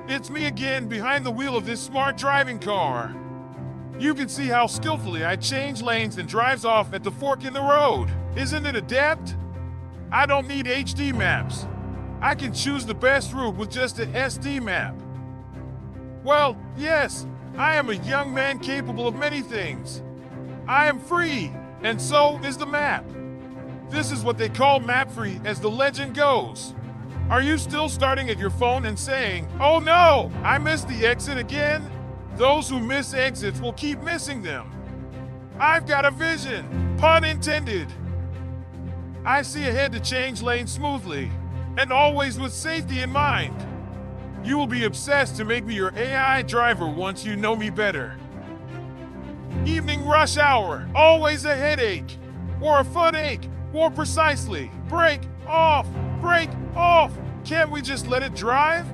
It's me again behind the wheel of this smart driving car. You can see how skillfully I change lanes and drives off at the fork in the road. Isn't it adept? I don't need HD maps. I can choose the best route with just an SD map. Well, yes, I am a young man capable of many things. I am free, and so is the map. This is what they call map free, as the legend goes. Are you still starting at your phone and saying, "Oh no, I missed the exit again"? Those who miss exits will keep missing them. I've got a vision, pun intended. I see ahead to change lanes smoothly, and always with safety in mind. You will be obsessed to make me your AI driver once you know me better. Evening rush hour, always a headache, or a foot ache, more precisely. Break off, break off. Can't we just let it drive?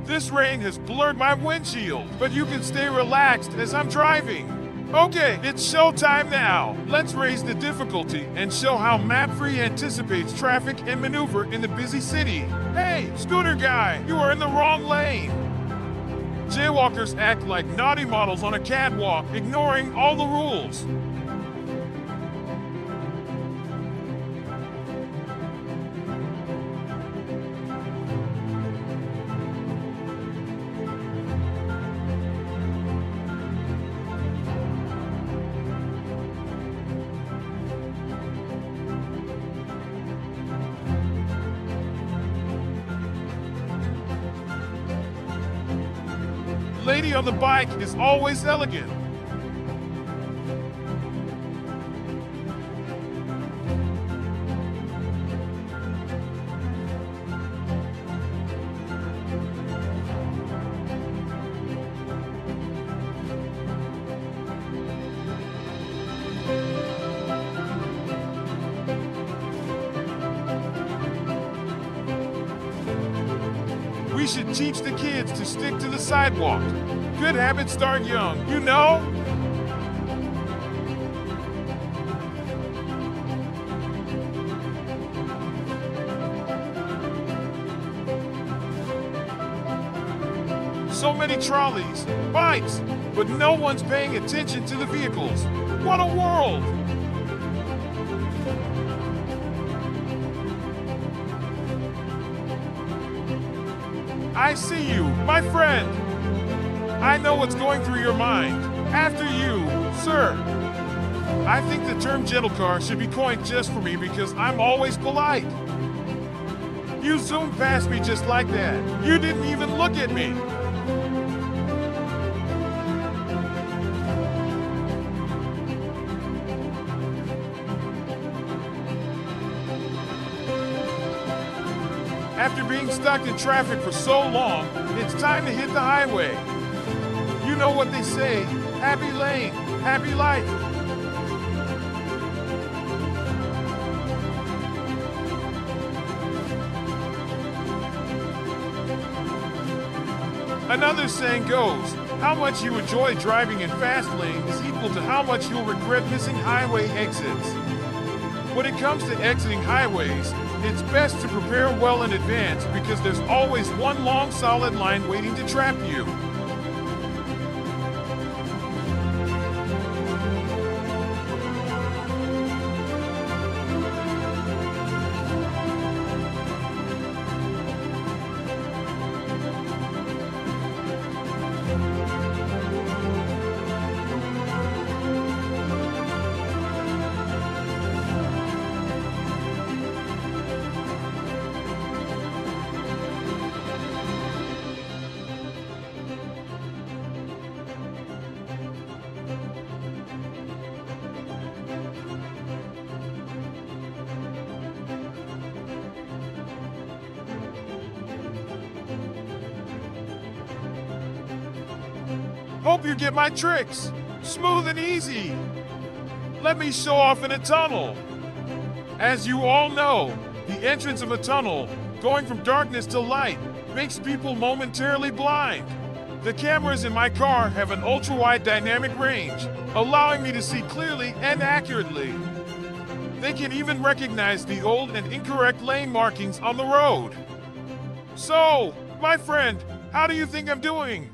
This rain has blurred my windshield, but you can stay relaxed as I'm driving. Okay, it's showtime now. Let's raise the difficulty and show how map-free anticipates traffic and maneuver in the busy city. Hey, scooter guy, you are in the wrong lane. Jaywalkers act like naughty models on a catwalk, ignoring all the rules. Lady on the bike is always elegant. We should teach the kids to stick to the sidewalk. Good habits start young, you know? So many trolleys, bikes, but no one's paying attention to the vehicles. What a world! I see you, my friend. I know what's going through your mind. After you, sir. I think the term gentle car should be coined just for me because I'm always polite. You zoomed past me just like that. You didn't even look at me. After being stuck in traffic for so long, it's time to hit the highway. You know what they say, happy lane, happy life. Another saying goes, how much you enjoy driving in fast lane is equal to how much you'll regret missing highway exits. When it comes to exiting highways, it's best to prepare well in advance because there's always one long solid line waiting to trap you. Hope you get my tricks. Smooth and easy. Let me show off in a tunnel. As you all know, the entrance of a tunnel, going from darkness to light, makes people momentarily blind. The cameras in my car have an ultra-wide dynamic range, allowing me to see clearly and accurately. They can even recognize the old and incorrect lane markings on the road. So, my friend, How do you think I'm doing?